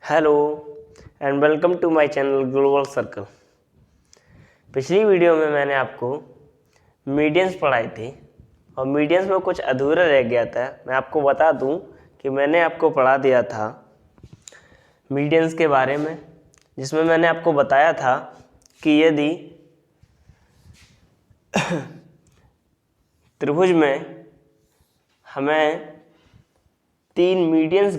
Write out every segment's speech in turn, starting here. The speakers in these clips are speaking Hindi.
Hello and welcome to my channel global circle. पिछली वीडियो में मैंने आपको मीडियंस पढ़ाए थे और मीडियंस में कुछ अधूरा रह गया था। मैं आपको बता दूं कि मैंने आपको पढ़ा दिया था मीडियंस के बारे में, जिसमें मैंने आपको बताया था कि यदि त्रिभुज में हमें 3 मीडियंस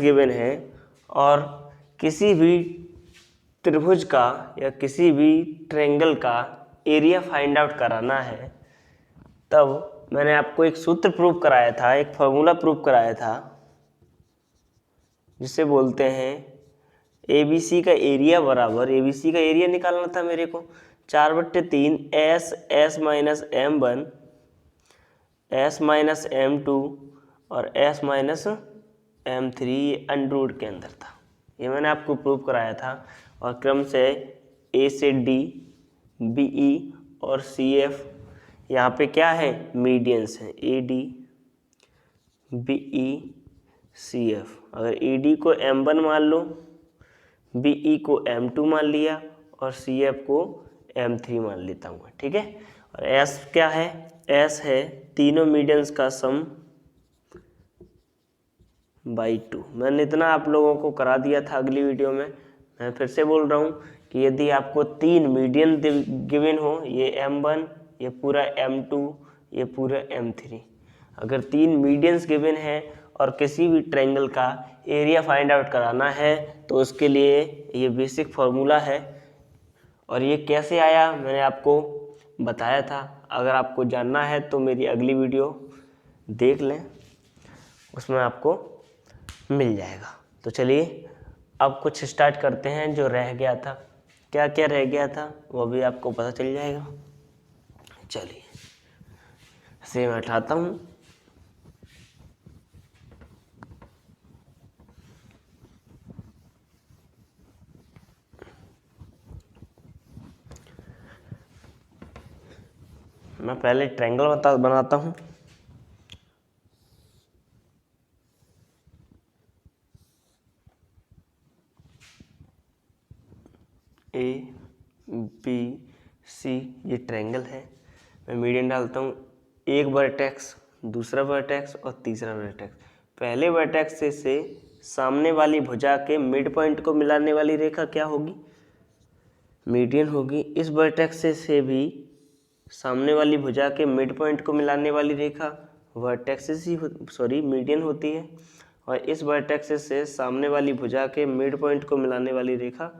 गिवन हैं और किसी भी त्रिभुज का या किसी भी ट्रायंगल का एरिया फाइंड आउट कराना है, तब मैंने आपको एक सूत्र प्रूव कराया था, एक फॉर्मूला प्रूव कराया था, जिसे बोलते हैं ABC का एरिया बराबर, ABC का एरिया निकालना था मेरे को 4/3 S minus M1 S minus M2 और S माइनस M3 अंडर के अंदर था। ये मैंने आपको प्रूव कराया था और क्रम से A से D, BE और CF यहाँ पे क्या है, मीडियंस है, AD BE CF। अगर AD को M1 मान लो, BE को M2 मान लिया और CF को M3 मान लेता हूँ, ठीक है। और S क्या है, S है तीनों मीडियंस का सम बाई 2। मैंने इतना आप लोगों को करा दिया था अगली वीडियो में। मैं फिर से बोल रहा हूँ कि यदि आपको 3 मीडियन गिवन हो, ये M1, ये पूरा M2, ये पूरा M3, अगर 3 मीडियंस गिवन है और किसी भी ट्रायंगल का एरिया फाइंड आउट कराना है तो उसके लिए ये बेसिक फार्मूला है। और ये कैसे आया मैंने आपको बताया था। अगर आपको जानना है तो मेरी अगली वीडियो देख लें, उसमें आपको मिल जाएगा। तो चलिए अब कुछ स्टार्ट करते हैं। जो रह गया था, क्या क्या रह गया था वो भी आपको पता चल जाएगा। चलिए इसे मैं उठाता हूँ। मैं पहले ट्रायंगल बनाता हूँ। ABC ये ट्रायंगल है। मैं मीडियन डालता हूँ, एक वर्टेक्स, दूसरा वर्टेक्स और तीसरा वर्टेक्स। पहले वर्टेक्स से सामने वाली भुजा के मिड पॉइंट को मिलाने वाली रेखा क्या होगी, मीडियन होगी। इस वर्टेक्स से भी सामने वाली भुजा के मिड पॉइंट को मिलाने वाली रेखा वर्टेक्स ही मीडियन होती है। और इस वर्टेक्स से सामने वाली भुजा के मिड पॉइंट को मिलाने वाली रेखा,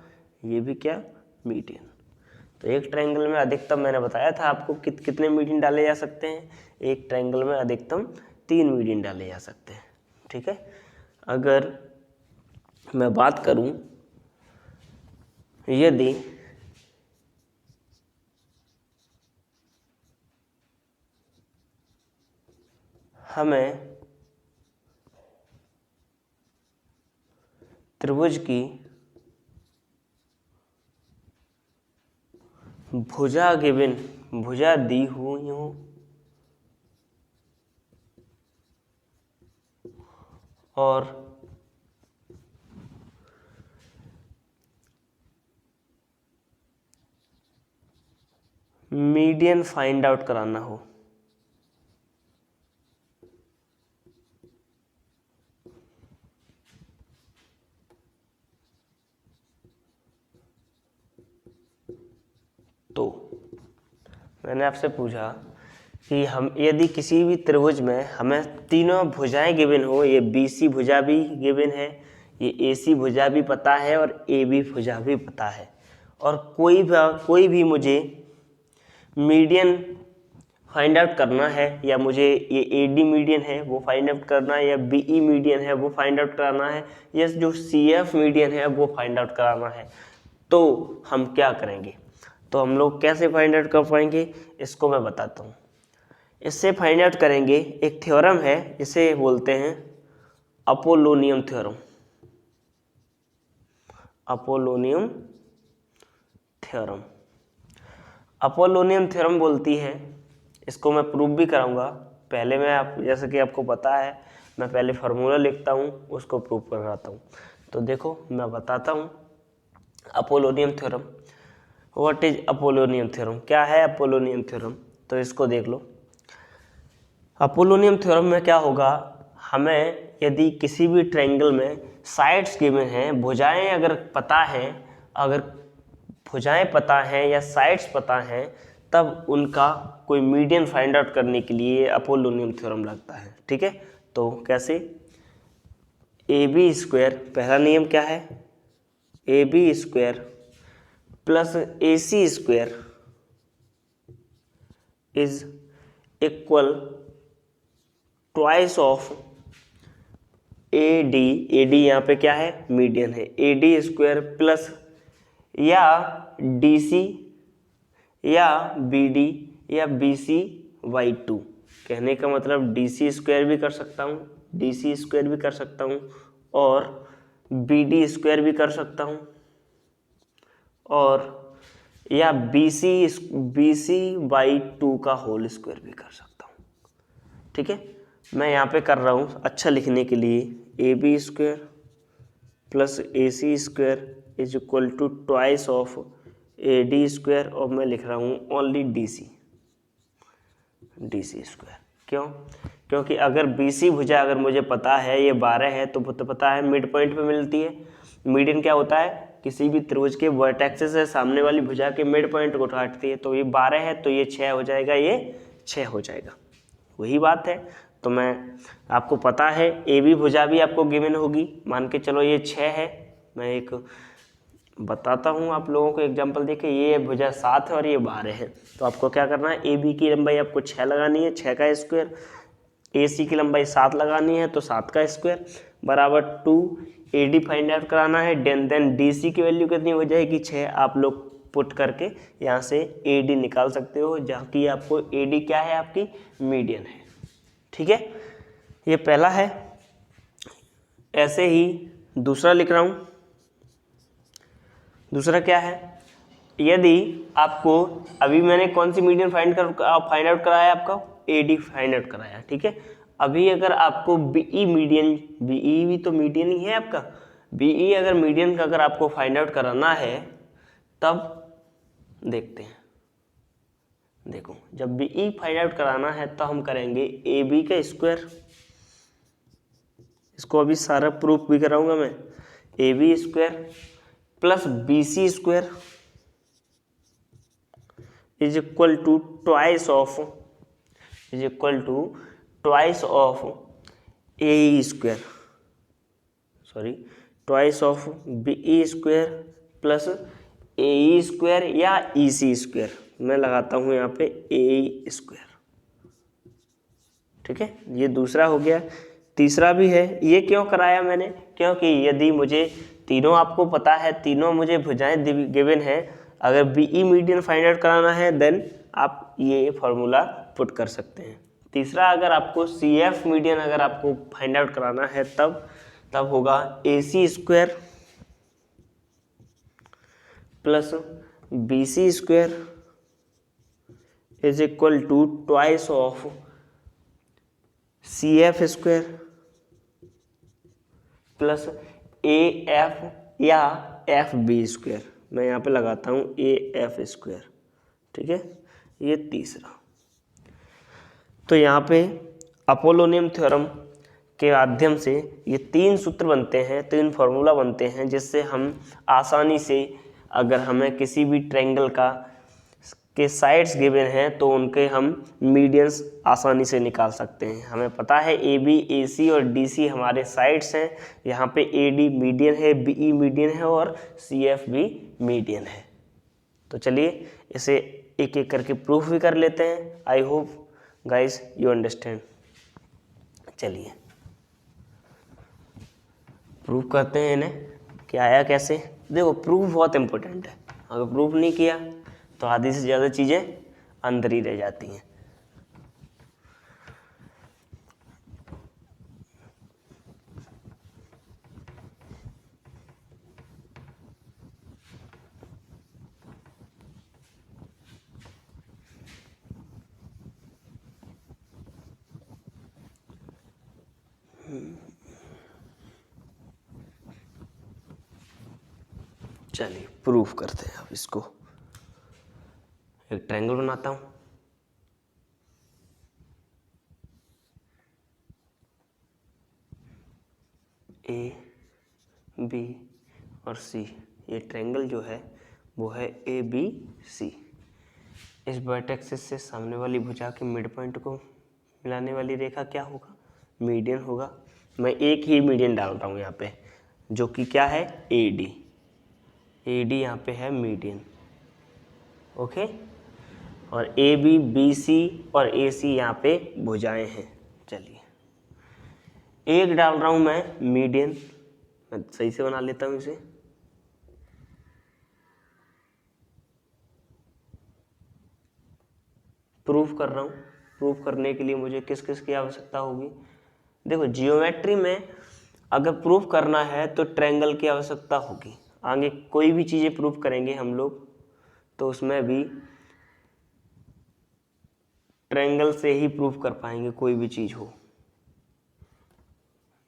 ये भी क्या, मीडियन। तो एक ट्रायंगल में अधिकतम मैंने बताया था आपको कितने मीडियन डाले जा सकते हैं। एक ट्रायंगल में अधिकतम 3 मीडियन डाले जा सकते हैं, ठीक है। अगर मैं बात करूं, यदि हमें त्रिभुज की भुजा दी हुई हो और मीडियन फाइंड आउट कराना हो, तो मैंने आपसे पूछा कि हम यदि किसी भी त्रिभुज में हमें तीनों भुजाएं गिवन हो, ये BC भुजा भी गिवन है, ये AC भुजा भी पता है और AB भुजा भी पता है, और कोई भी मुझे मीडियन फाइंड आउट करना है, या मुझे ये AD मीडियन है वो फाइंड आउट करना है, या BE मीडियन है वो फाइंड आउट कराना है, या जो CF मीडियन है वो फाइंड आउट कराना है, तो हम क्या करेंगे। तो हम लोग कैसे फाइंड आउट कर पाएंगे, इसको मैं बताता हूँ। इससे फाइंड आउट करेंगे, एक थ्योरम है, इसे बोलते हैं अपोलोनियम थ्योरम। अपोलोनियम थ्योरम। अपोलोनियम थ्योरम बोलती है, इसको मैं प्रूव भी कराऊंगा। पहले मैं जैसे कि आपको पता है, मैं पहले फार्मूला लिखता हूँ, उसको प्रूव कराता हूँ। तो देखो मैं बताता हूँ अपोलोनियम थ्योरम। व्हाट इज अपोलोनियम थ्योरम, क्या है अपोलोनियम थ्योरम, तो इसको देख लो। अपोलोनियम थ्योरम में क्या होगा, हमें यदि किसी भी ट्रायंगल में साइड्स गिवन हैं, भुजाएं अगर पता है, अगर भुजाएं पता हैं या साइड्स पता हैं, तब उनका कोई मीडियन फाइंड आउट करने के लिए अपोलोनियम थ्योरम लगता है। ठीक है, तो कैसे, ए बी स्क्वायर, पहला नियम क्या है, A B square plus A C square is equal twice of A D यहाँ पे क्या है, मीडियन है, ए डी स्क्वायर प्लस या डी सी या बी डी या बी सी बाई 2। कहने का मतलब डी सी स्क्वायर भी कर सकता हूँ, डी सी स्क्वायर भी कर सकता हूँ, और बी डी स्क्वायर भी कर सकता हूँ, और या बी सी बाई 2 का होल स्क्वायर भी कर सकता हूँ। ठीक है, मैं यहाँ पे कर रहा हूँ अच्छा लिखने के लिए, A B square plus A C square is equal to twice of A D square, और मैं लिख रहा हूँ ओनली डी सी स्क्वायर। क्यों, क्योंकि अगर बी सी भुजा अगर मुझे पता है ये 12 है, तो पता है मिड पॉइंट पे मिलती है। मीडियन क्या होता है, किसी भी त्रिभुज के वर्टेक्स से सामने वाली भुजा के मिड पॉइंट को काटती है। तो ये 12 है तो ये 6 हो जाएगा, ये 6 हो जाएगा, वही बात है। तो मैं आपको पता है ए बी भुजा भी आपको गिवन होगी, मान के चलो ये 6 है। मैं एक बताता हूँ आप लोगों को एग्जांपल देके, ये भुजा 7 है और ये 12 है। तो आपको क्या करना है, ए बी की लंबाई आपको 6 लगानी है, 6 का स्क्वायर, ए सी की लंबाई 7 लगानी है तो 7 का स्क्वायर बराबर 2, ए डी फाइंड आउट कराना है, देन डी सी की वैल्यू कितनी हो जाएगी, 6। आप लोग पुट करके यहाँ से ए डी निकाल सकते हो, जहाँ की आपको ए डी क्या है, आपकी मीडियन है। ठीक है, ये पहला है। ऐसे ही दूसरा लिख रहा हूँ। दूसरा क्या है, यदि आपको अभी मैंने कौन सी मीडियन फाइंड आउट कराया, आपका ए डी फाइंड आउट कराया। ठीक है, अभी अगर आपको बीई मीडियन, बीई भी तो मीडियन ही है आपका, बीई अगर मीडियन का अगर आपको फाइंड आउट कराना है, तब देखते हैं। देखो, जब बीई फाइंड आउट कराना है तो हम करेंगे ए बी का स्क्वायर, इसको अभी सारा प्रूफ भी कराऊंगा मैं, A B square plus B C square is equal to twice of A square, sorry twice of B square plus A square या ई सी स्क्वायर। मैं लगाता हूँ यहाँ पे ए स्क्वायर। ठीक है, ये दूसरा हो गया। तीसरा भी है, ये क्यों कराया मैंने, क्योंकि यदि मुझे तीनों आपको पता है, तीनों मुझे भुजाएं गिवन है, अगर बीई मीडियन फाइंड आउट कराना है देन आप ये फॉर्मूला पुट कर सकते हैं। तीसरा, अगर आपको सी एफ मीडियन अगर आपको फाइंड आउट कराना है, तब होगा A C square plus B C square is equal to twice of C F square plus A F या एफ बी स्क्वायर। मैं यहाँ पे लगाता हूँ ए एफ स्क्वायर। ठीक है, ये तीसरा। तो यहाँ पे अपोलोनियम थ्योरम के माध्यम से ये 3 सूत्र बनते हैं, 3 फार्मूला बनते हैं, जिससे हम आसानी से, अगर हमें किसी भी ट्रायंगल के साइड्स गिवन हैं तो उनके हम मीडियंस आसानी से निकाल सकते हैं। हमें पता है ए बी, ए सी और डी सी हमारे साइड्स हैं। यहाँ पे ए डी मीडियन है, बी ई मीडियन है और सी एफ भी मीडियन है। तो चलिए इसे एक एक करके प्रूफ भी कर लेते हैं। I hope guys you understand. चलिए प्रूफ करते हैं इन्हें कि आया कैसे। देखो, प्रूफ बहुत इंपॉर्टेंट है, अगर प्रूफ नहीं किया तो आधी से ज़्यादा चीज़ें अंदर ही रह जाती हैं। चलिए प्रूफ करते हैं अब इसको। एक ट्रायंगल बनाता हूं, ए बी और सी। ये ट्रायंगल जो है वो है ए बी सी। इस वर्टेक्स से सामने वाली भुजा के मिड पॉइंट को मिलाने वाली रेखा क्या होगा? मीडियन होगा। मैं एक ही मीडियन डाल रहा हूँ यहाँ पे, जो कि क्या है? A D. ए डी यहाँ पे है मीडियन, ओके। और ए बी, बी सी और ए सी यहाँ पे भुजाएं हैं। चलिए एक डाल रहा हूँ मैं मीडियन, मैं सही से बना लेता हूँ इसे। प्रूफ कर रहा हूँ। प्रूफ करने के लिए मुझे किस किस की आवश्यकता होगी? देखो जियोमेट्री में अगर प्रूफ करना है तो ट्रायंगल की आवश्यकता होगी। आगे कोई भी चीज़ें प्रूफ करेंगे हम लोग तो उसमें भी ट्रायंगल से ही प्रूफ कर पाएंगे, कोई भी चीज़ हो।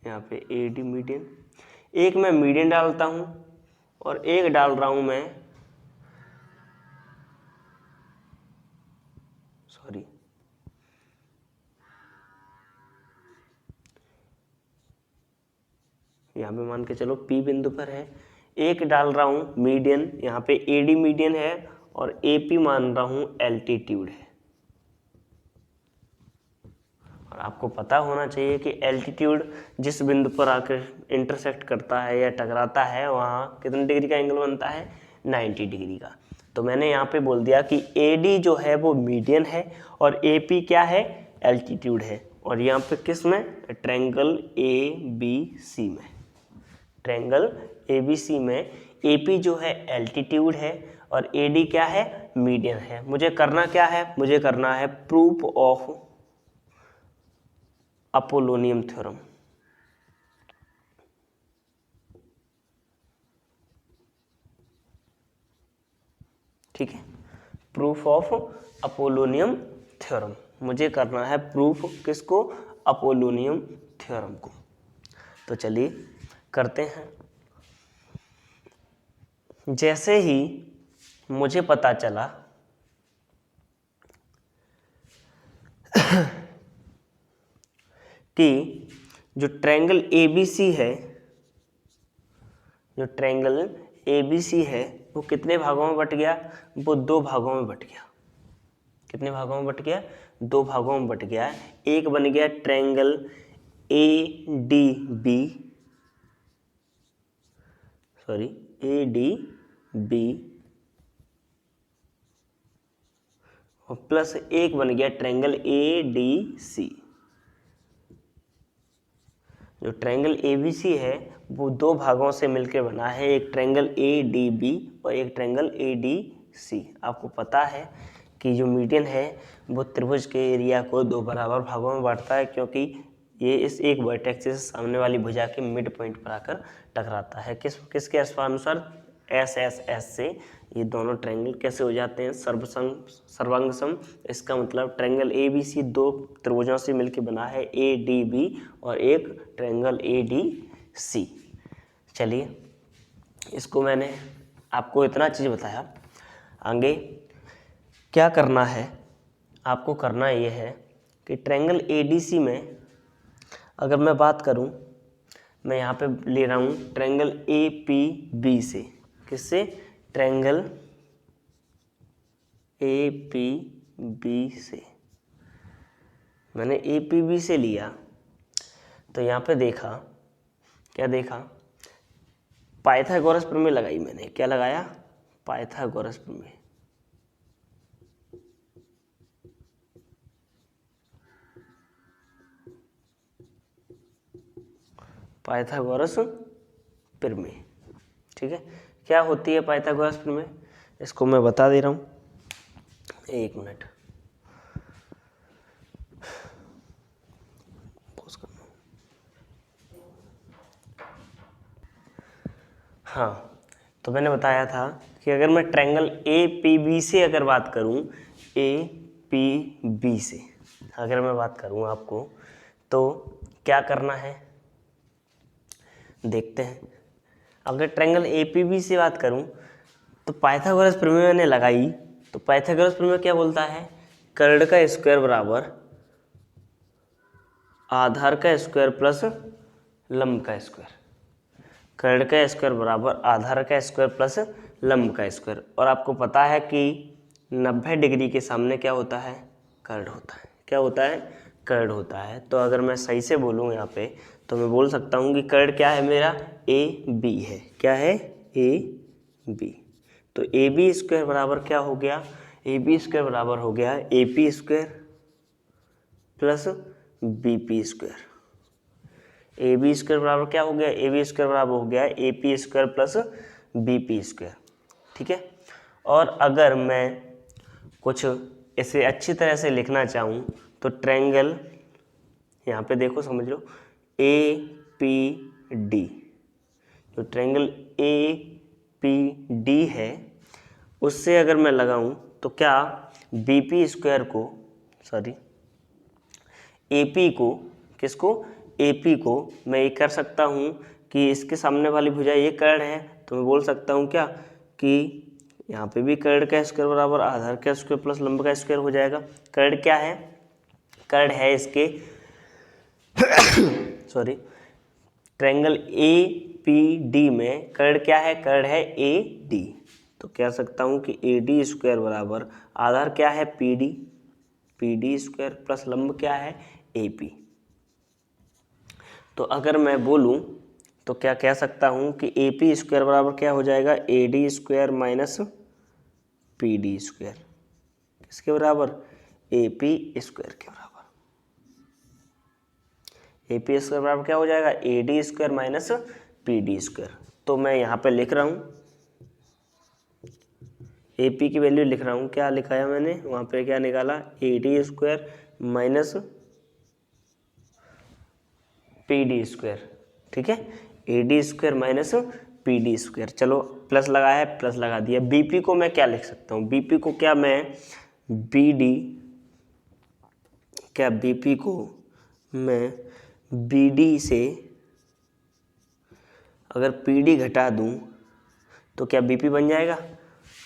यहाँ पे ए डी मीडियन, एक मैं मीडियन डालता हूँ और एक डाल रहा हूँ मैं, सॉरी, यहाँ पे मान के चलो P बिंदु पर है, एक डाल रहा हूँ मीडियन, यहाँ पे AD मीडियन है और AP मान रहा हूँ एल्टीट्यूड है। और आपको पता होना चाहिए कि एल्टीट्यूड जिस बिंदु पर आकर इंटरसेक्ट करता है या टकराता है वहाँ कितने डिग्री का एंगल बनता है? 90 डिग्री का। तो मैंने यहाँ पे बोल दिया कि AD जो है वो मीडियन है और AP क्या है? एल्टीट्यूड है। और यहाँ पे किस में? ट्रायंगल ABC में। ट्रायंगल ABC में AP जो है एल्टीट्यूड है और AD क्या है? मीडियन है। मुझे करना क्या है? मुझे करना है प्रूफ ऑफ अपोलोनियम थ्योरम। ठीक है, प्रूफ ऑफ अपोलोनियम थ्योरम। मुझे करना है प्रूफ किसको? अपोलोनियम थ्योरम को। तो चलिए करते हैं। जैसे ही मुझे पता चला कि जो ट्रायंगल ABC है, जो ट्रायंगल ABC है वो कितने भागों में बट गया? वो 2 भागों में बट गया। कितने भागों में बट गया? 2 भागों में बट गया। एक बन गया ट्रायंगल ADB, सॉरी ADB, और प्लस एक बन गया ट्रायंगल ADC। जो ट्रायंगल ABC है वो 2 भागों से मिलकर बना है, एक ट्रायंगल ADB और एक ट्रायंगल ADC। आपको पता है कि जो मीडियन है वो त्रिभुज के एरिया को 2 बराबर भागों में बांटता है, क्योंकि ये इस एक वर्टेक्स से सामने वाली भुजा के मिड पॉइंट पर आकर टकराता है। किसके अनुसार? S से ये दोनों ट्रायंगल कैसे हो जाते हैं? सर्वांग सम। इसका मतलब ट्रायंगल ABC 2 त्रिभुजों से मिलकर बना है, ADB और एक ट्रायंगल ADC। चलिए इसको मैंने आपको इतना चीज़ बताया। आगे क्या करना है? आपको करना ये है कि ट्रायंगल ADC में अगर मैं बात करूं, मैं यहाँ पे ले रहा हूँ ट्रायंगल APB से। किससे? ट्रायंगल APB से। मैंने APB से लिया तो यहाँ पे देखा, क्या देखा? पाइथागोरस प्रमेय लगाई मैंने। क्या लगाया? पाइथागोरस प्रमेय। पाइथागोरस प्रमेय, ठीक है। क्या होती है पाइथागोरस प्रमेय? इसको मैं बता दे रहा हूँ, एक मिनट। हाँ, तो मैंने बताया था कि अगर मैं ट्रायंगल APB से अगर बात करूँ, APB से अगर मैं बात करूँ आपको, तो क्या करना है? देखते हैं। अगर ट्रायंगल APB से बात करूं तो पाइथागोरस प्रमेय मैंने लगाई, तो पाइथागोरस प्रमेय क्या बोलता है, कर्ण का स्क्वायर बराबर आधार का स्क्वायर प्लस लंब का स्क्वायर। कर्ण का स्क्वायर बराबर आधार का स्क्वायर प्लस लंब का स्क्वायर। और आपको पता है कि 90 डिग्री के सामने क्या होता है, कर्ण होता है। क्या होता है, कर्ण होता है। तो अगर मैं सही से बोलूँ यहाँ पे तो मैं बोल सकता हूँ कि कर्ण क्या है मेरा, AB है। क्या है, AB। तो AB स्क्वायर बराबर क्या हो गया, AB स्क्वायर बराबर हो गया AP square plus BP square. AB square बराबर क्या हो गया, AB स्क्वायर बराबर हो गया AP square plus BP square. ठीक है। और अगर मैं कुछ इसे अच्छी तरह से लिखना चाहूँ तो ट्रायंगल, यहाँ पे देखो समझ लो, APD, जो ट्रायंगल APD है उससे अगर मैं लगाऊं तो क्या BP स्क्वायर को, सॉरी AP को, किसको, AP को मैं ये कर सकता हूँ कि इसके सामने वाली भुजा ये कर्ण है, तो मैं बोल सकता हूँ क्या कि यहाँ पे भी कर्ण का स्क्वायर बराबर आधार का स्क्वायर प्लस लंब का स्क्वायर हो जाएगा। कर्ण क्या है, कर्ण है इसके सॉरी ट्रायंगल APD में कर्ण क्या है, कर्ण है AD। तो कह सकता हूँ कि AD स्क्वायर बराबर आधार क्या है PD स्क्वायर प्लस लंब क्या है AP। तो अगर मैं बोलूँ तो क्या कह सकता हूँ कि AP स्क्वायर बराबर क्या हो जाएगा, AD square minus PD square. किसके बराबर, AP स्क्वायर के बराबर। AP स्क्वायर बराबर क्या हो जाएगा, AD square minus PD square. तो मैं यहाँ पे लिख रहा हूँ AP की वैल्यू लिख रहा हूँ, क्या लिखाया मैंने वहाँ पे, क्या निकाला, AD square minus PD square. ठीक है, AD square minus PD square. चलो प्लस लगाया है, प्लस लगा दिया। BP को मैं क्या लिख सकता हूँ, BP को क्या मैं BP को मैं BD से अगर PD घटा दूँ तो क्या BP बन जाएगा।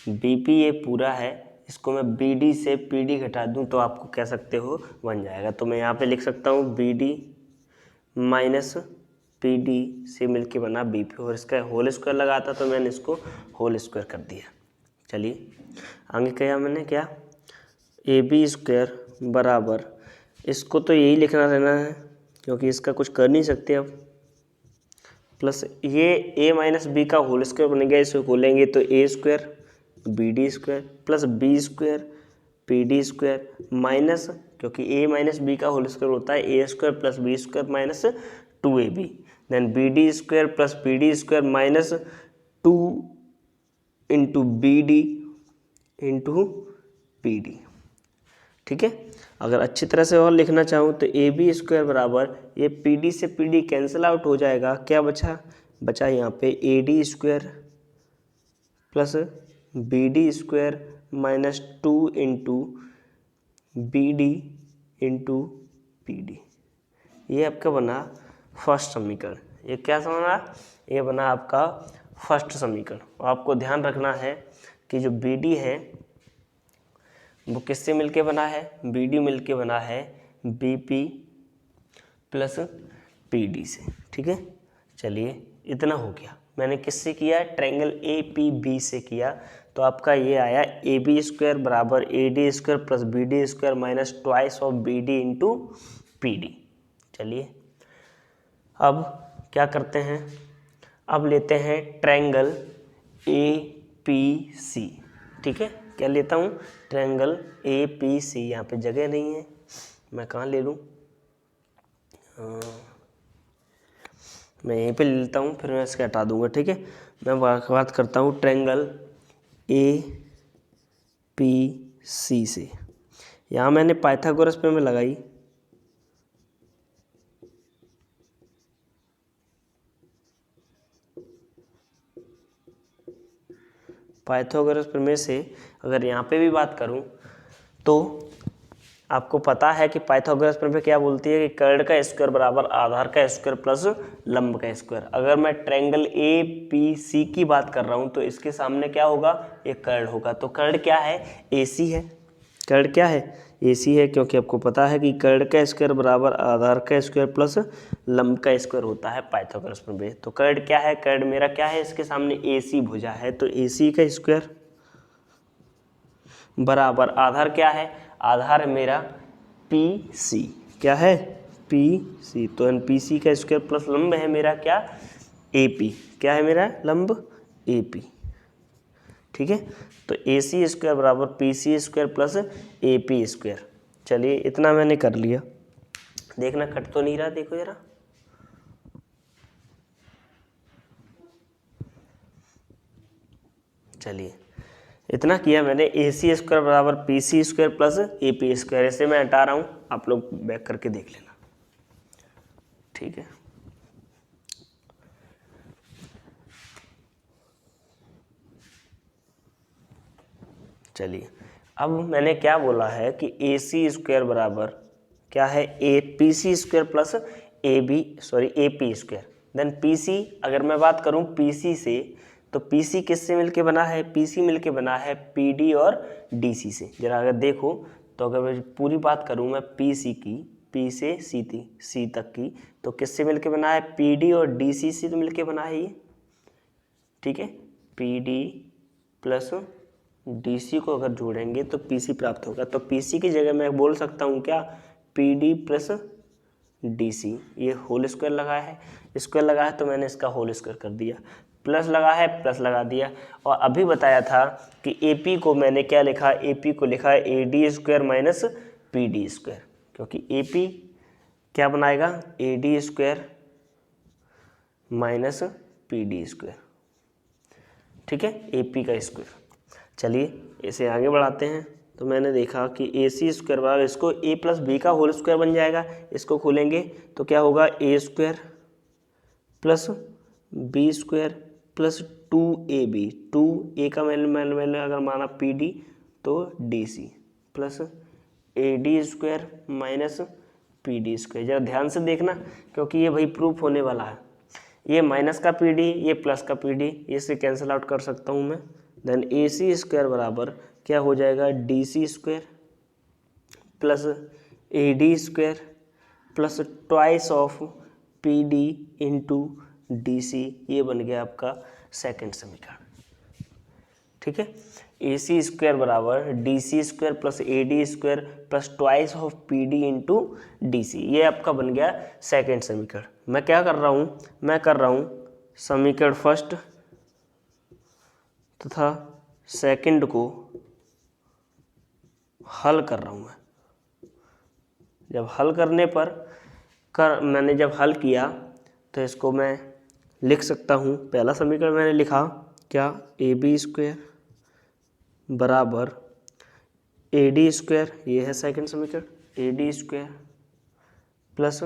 BP ये पूरा है, इसको मैं BD से PD घटा दूँ तो आपको कह सकते हो बन जाएगा। तो मैं यहाँ पे लिख सकता हूँ BD माइनस PD से मिलके बना BP, और इसका होल स्क्वायर लगाता तो मैंने इसको होल स्क्वायर कर दिया। चलिए आगे क्या मैंने, क्या AB स्क्वायर बराबर, इसको तो यही लिखना रहना है क्योंकि इसका कुछ कर नहीं सकते अब, प्लस ये A माइनस B का होल स्क्वायर बन गया, इसको खोलेंगे तो A square BD square plus B square PD square minus, क्योंकि A माइनस B का होल स्क्वायर होता है A square plus B square minus 2AB, then BD square plus PD square minus 2 into BD into PD। ठीक है। अगर अच्छी तरह से और लिखना चाहूँ तो AB स्क्वायर बराबर, ये PD से PD कैंसिल आउट हो जाएगा, क्या बचा यहाँ पे AD square plus BD square minus 2 into BD into PD। ये आपका बना फर्स्ट समीकरण। ये क्या बना, ये बना आपका फर्स्ट समीकरण। आपको ध्यान रखना है कि जो BD है वो किससे मिलके बना है, BD मिलके बना है BP प्लस PD से। ठीक है, चलिए इतना हो गया। मैंने किससे किया, ट्रायंगल APB से किया। तो आपका ये आया AB स्क्वायर बराबर AD square plus BD square minus twice of BD into PD। चलिए अब क्या करते हैं, अब लेते हैं ट्रायंगल APC। ठीक है, क्या लेता हूँ, ट्रायंगल APC। यहाँ पे जगह नहीं है, मैं कहाँ ले लूँ, मैं यहीं पे ले लेता हूँ, फिर मैं इसके हटा दूँगा। ठीक है, मैं बात करता हूँ ट्रायंगल APC से। यहाँ मैंने पाइथागोरस पे मैं लगाई, पाइथागोरस प्रमेय से अगर यहाँ पे भी बात करूँ तो आपको पता है कि पाइथागोरस प्रमेय क्या बोलती है कि कर्ड का स्क्वायर बराबर आधार का स्क्वायर प्लस लंब का स्क्वायर। अगर मैं ट्रायंगल ए पी सी की बात कर रहा हूँ तो इसके सामने क्या होगा, एक कर्ड होगा। तो कर्ड क्या है, एसी है। कर्ड क्या है, एसी है, क्योंकि आपको पता है कि कर्ड का स्क्वायर बराबर आधार का स्क्वायर प्लस लंब का स्क्वायर होता है पाइथागोरस प्रमेय। तो कर्ड क्या है, कर्ड मेरा क्या है, इसके सामने एसी भुजा है, तो एसी का स्क्वायर बराबर आधार क्या है, आधार मेरा पी सी, क्या है, पी सी। तो एन पी सी का स्क्वायर प्लस लंब है मेरा क्या, ए पी, क्या है मेरा लंब, ए पी। ठीक है, तो ए सी स्क्वायर बराबर P C square plus A P square. चलिए इतना मैंने कर लिया, देखना कट तो नहीं रहा, देखो जरा। चलिए इतना किया मैंने, ए सी स्क्वायर बराबर P C square plus A P square. इसे मैं हटा रहा हूँ, आप लोग बैक करके देख लेना। ठीक है, चलिए अब मैंने क्या बोला है कि ए सी स्क्वायर बराबर क्या है, A P C square plus A P square. Then P C, अगर मैं बात करूं पी सी से, तो पी सी किससे मिलके बना है, पी सी मिलके बना है पी डी और डी सी से। जरा अगर देखो तो अगर मैं पूरी बात करूं मैं पी सी की, पी से सी तक की, तो किससे मिलके बना है, पी डी और डी सी से मिलके बना है ये। ठीक है, P D plus D C को अगर जोड़ेंगे तो पी सी प्राप्त होगा। तो पी सी की जगह मैं बोल सकता हूँ क्या, P D plus D C. ये होल स्क्वायर लगा है, स्क्वायर लगा है तो मैंने इसका होल स्क्वायर कर दिया, प्लस लगा है प्लस लगा दिया। और अभी बताया था कि ए पी को मैंने क्या लिखा, ए पी को लिखा है A D square minus P D square, क्योंकि ए पी क्या बनाएगा, ए D square minus P D square. ठीक है, ए पी का स्क्वायर। चलिए इसे आगे बढ़ाते हैं। तो मैंने देखा कि ए सी स्क्वायर बराबर, इसको ए प्लस बी का होल स्क्वायर बन जाएगा, इसको खोलेंगे तो क्या होगा, A square plus B square plus 2ab, 2a का मैंने अगर माना पी डी तो D C plus A D square minus P D square. जरा ध्यान से देखना क्योंकि ये भाई प्रूफ होने वाला है। ये माइनस का पी डी, ये प्लस का पी डी, इससे कैंसिल आउट कर सकता हूँ मैं। देन ए सी स्क्वायर बराबर क्या हो जाएगा, D C square plus A D square plus twice of P D into D C. ये बन गया आपका सेकंड समीकरण। ठीक है, ए सी स्क्वायर बराबर D C square plus A D square plus twice of P D into D C. ये आपका बन गया सेकंड समीकरण। मैं क्या कर रहा हूँ, मैं कर रहा हूँ समीकरण फर्स्ट तथा सेकंड को हल कर रहा हूँ मैं। जब हल करने पर मैंने जब हल किया तो इसको मैं लिख सकता हूँ। पहला समीकरण मैंने लिखा क्या, ए बी स्क्वायर बराबर ए डी स्क्वायर, ये है सेकंड समीकरण, A D square plus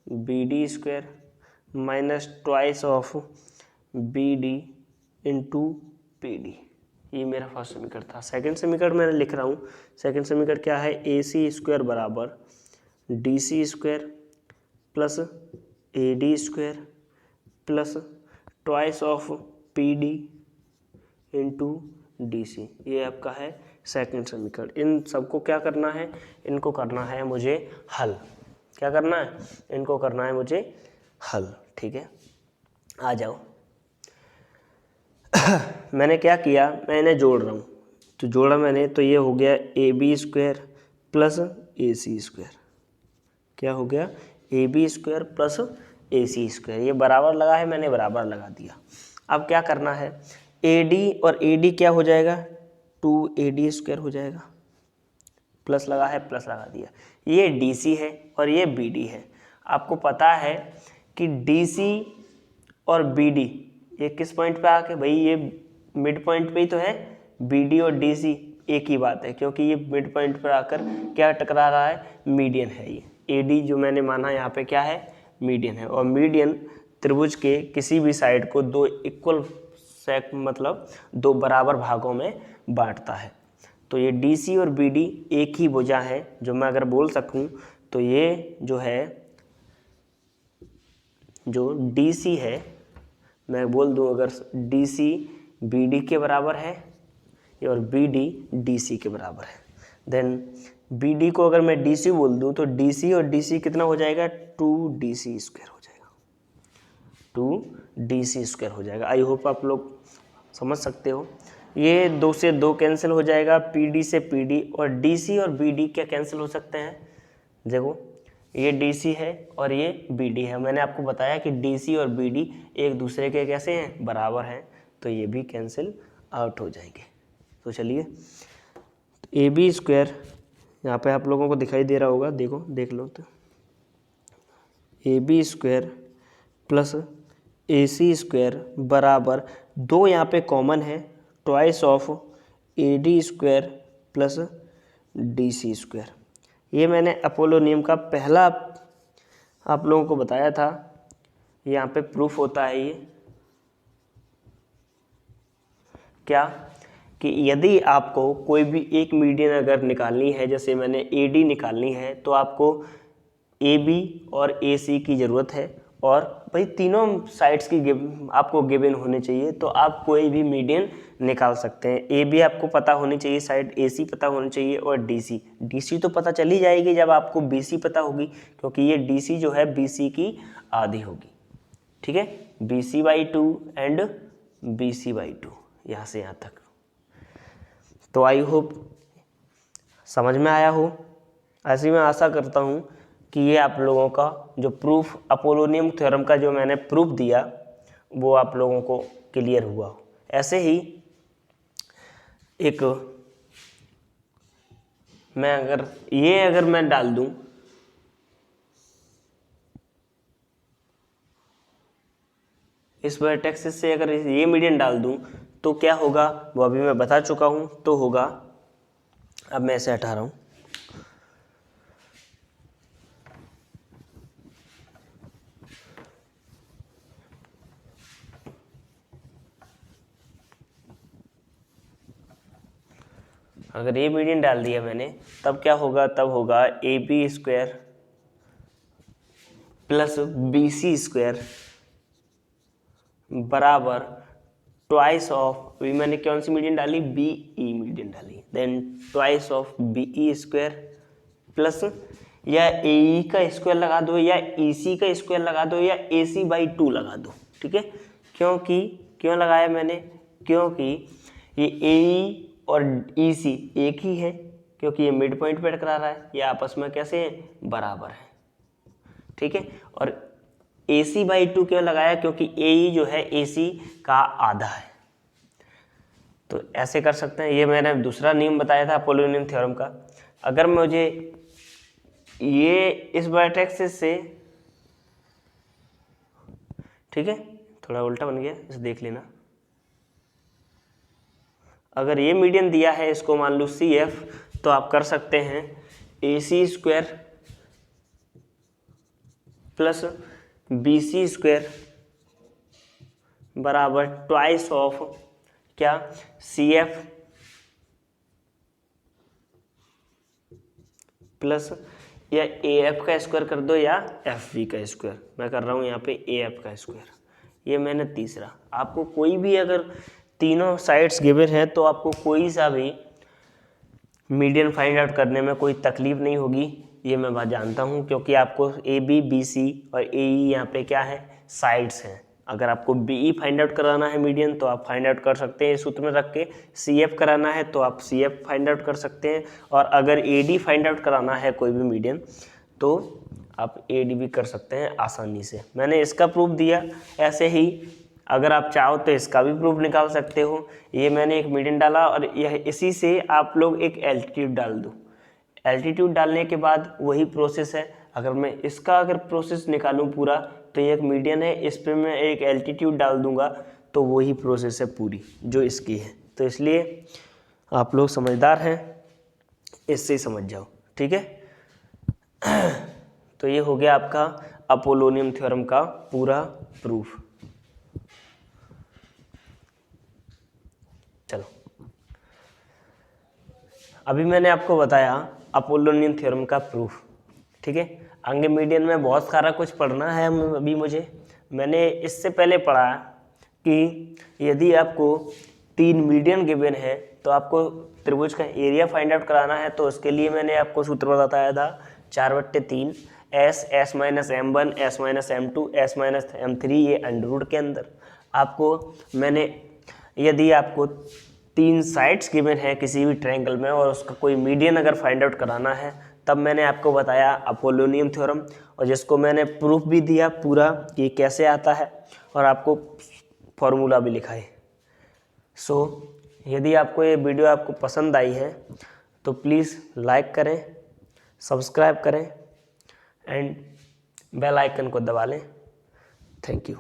B D square minus twice of B D into P D. ये मेरा फर्स्ट समीकरण था। सेकंड समीकरण मैंने लिख रहा हूँ। सेकंड समीकरण क्या है, ए सी स्क्वायर बराबर D C square plus A D square plus twice of P D into D C. ये आपका है सेकंड समीकरण। इन सबको क्या करना है, इनको करना है मुझे हल। क्या करना है, इनको करना है मुझे हल। ठीक है, आ जाओ। मैंने क्या किया, मैं इन्हें जोड़ रहा हूँ, तो जोड़ा मैंने, तो ये हो गया A B square plus A C square. क्या हो गया, A B square plus A C square. ये बराबर लगा है, मैंने बराबर लगा दिया। अब क्या करना है, ए डी और ए डी क्या हो जाएगा, 2AD स्क्वायर हो जाएगा, प्लस लगा है प्लस लगा दिया। ये डी सी है और ये बी डी है। आपको पता है कि डी सी और बी डी ये किस पॉइंट पे आके, भाई ये मिड पॉइंट पे ही तो है। बी डी और डी सी एक ही बात है, क्योंकि ये मिड पॉइंट पर आकर क्या टकरा रहा है, मीडियन है। ये ए डी जो मैंने माना यहाँ पे क्या है, मीडियन है। और मीडियन त्रिभुज के किसी भी साइड को दो इक्वल मतलब दो बराबर भागों में बांटता है। तो ये DC और BD एक ही भुजा है, जो मैं अगर बोल सकूं तो ये जो है, जो DC है, मैं बोल दूं अगर DC BD के बराबर है और BD DC के बराबर है, देन BD को अगर मैं DC बोल दूं तो DC और DC कितना हो जाएगा, 2DC स्क्वायर हो जाएगा, 2DC स्क्वायर हो जाएगा। आई होप आप लोग समझ सकते हो। ये 2 से 2 कैंसिल हो जाएगा, PD से PD, और DC और BD क्या कैंसिल हो सकते हैं, देखो ये DC है और ये BD है, मैंने आपको बताया कि DC और BD एक दूसरे के कैसे हैं, बराबर हैं, तो ये भी कैंसिल आउट हो जाएंगे। तो चलिए, AB स्क्वायर यहाँ पे आप लोगों को दिखाई दे रहा होगा, देखो देख लो, तो AB square plus AC square बराबर 2 यहाँ पे कॉमन है, twice of AD square plus DC square. ये मैंने अपोलो नियम का पहला आप लोगों को बताया था, यहाँ पे प्रूफ होता है ये क्या, कि यदि आपको कोई भी एक मीडियन अगर निकालनी है, जैसे मैंने AD निकालनी है, तो आपको AB और AC की ज़रूरत है, और भाई तीनों साइड्स की आपको गिवन होने चाहिए, तो आप कोई भी मीडियन निकाल सकते हैं। AB आपको पता होनी चाहिए साइड, AC पता होनी चाहिए, और DC तो पता चल ही जाएगी जब आपको BC पता होगी, क्योंकि ये DC जो है BC की आधी होगी, ठीक है, BC/2 एंड BC/2, यहाँ से यहाँ तक। तो आई होप समझ में आया हो। ऐसी मैं आशा करता हूँ कि ये आप लोगों का जो प्रूफ, अपोलोनियम थ्योरम का जो मैंने प्रूफ दिया, वो आप लोगों को क्लियर हुआ हो। ऐसे ही एक मैं अगर मैं डाल दूं, इस वर्टेक्स से अगर ये मीडियन डाल दूं तो क्या होगा, वो अभी मैं बता चुका हूं, तो होगा, अब मैं ऐसे हटा रहा हूं, अगर ये मीडियन डाल दिया मैंने, तब क्या होगा, तब होगा AB square plus BC square बराबर ट्वाइस ऑफ, मैंने कौन सी मीडियन डाली, BE मीडियन डाली, then twice of BE square plus, या AE का स्क्वायर लगा दो, या EC का स्क्वायर लगा दो, या AC/2 लगा दो, ठीक है। क्यों लगाया मैंने, क्योंकि ये AE और EC एक ही है, क्योंकि ये मिड पॉइंट पे टकरा रहा है, ये आपस में कैसे हैं, बराबर है, ठीक है। और AC/2 क्यों लगाया, क्योंकि AE जो है AC का आधा है। तो ऐसे कर सकते हैं, ये मैंने दूसरा नियम बताया था अपोलोनियम थ्योरम का। अगर मुझे ये इस वर्टेक्स से, ठीक है, थोड़ा उल्टा बन गया, इसे देख लेना, अगर ये मीडियन दिया है, इसको मान लो CF, तो आप कर सकते हैं AC square plus BC square बराबर ट्वाइस ऑफ क्या, CF प्लस, या AF का स्क्वायर कर दो, या FV का स्क्वायर, मैं कर रहा हूँ यहाँ पे AF का स्क्वायर। ये मैंने तीसरा, आपको कोई भी अगर तीनों साइड्स गिवन है, तो आपको कोई सा भी मीडियन फाइंड आउट करने में कोई तकलीफ नहीं होगी, ये मैं बात जानता हूँ, क्योंकि आपको AB, BC और AE यहाँ पे क्या है, साइड्स हैं। अगर आपको BE फाइंड आउट कराना है मीडियन, तो आप फाइंड आउट कर सकते हैं सूत्र में रख के, CF कराना है तो आप CF फाइंड आउट कर सकते हैं, और अगर AD फाइंड आउट कराना है कोई भी मीडियन, तो आप AD भी कर सकते हैं आसानी से। मैंने इसका प्रूफ दिया, ऐसे ही अगर आप चाहो तो इसका भी प्रूफ निकाल सकते हो। ये मैंने एक मीडियन डाला, और यह इसी से आप लोग एक एल्टीट्यूड डाल दो, एल्टीट्यूड डालने के बाद वही प्रोसेस है। अगर मैं इसका अगर प्रोसेस निकालूं पूरा, तो ये एक मीडियन है, इस पर मैं एक एल्टीट्यूड डाल दूंगा, तो वही प्रोसेस है पूरी जो इसकी है। तो इसलिए आप लोग समझदार हैं, इससे ही समझ जाओ, ठीक है। तो ये हो गया आपका अपोलोनियम थ्योरम का पूरा प्रूफ। चलो अभी मैंने आपको बताया अपोलोनियन थ्योरम का प्रूफ, ठीक है। आगे मीडियन में बहुत सारा कुछ पढ़ना है अभी मुझे। मैंने इससे पहले पढ़ा कि यदि आपको 3 मीडियन गिवन है तो आपको त्रिभुज का एरिया फाइंड आउट कराना है, तो उसके लिए मैंने आपको सूत्र बताया था 4/3 S minus M1 S minus M2 S minus M3, ये अंडर रूट के अंदर। आपको मैंने यदि आपको 3 साइड्स गिवन है किसी भी ट्रायंगल में और उसका कोई मीडियन अगर फाइंड आउट कराना है, तब मैंने आपको बताया अपोलोनियन थ्योरम, और जिसको मैंने प्रूफ भी दिया पूरा कि कैसे आता है, और आपको फॉर्मूला भी लिखा है। सो यदि आपको ये वीडियो आपको पसंद आई है तो प्लीज़ लाइक करें, सब्सक्राइब करें एंड बेल आइकन को दबा लें। Thank you.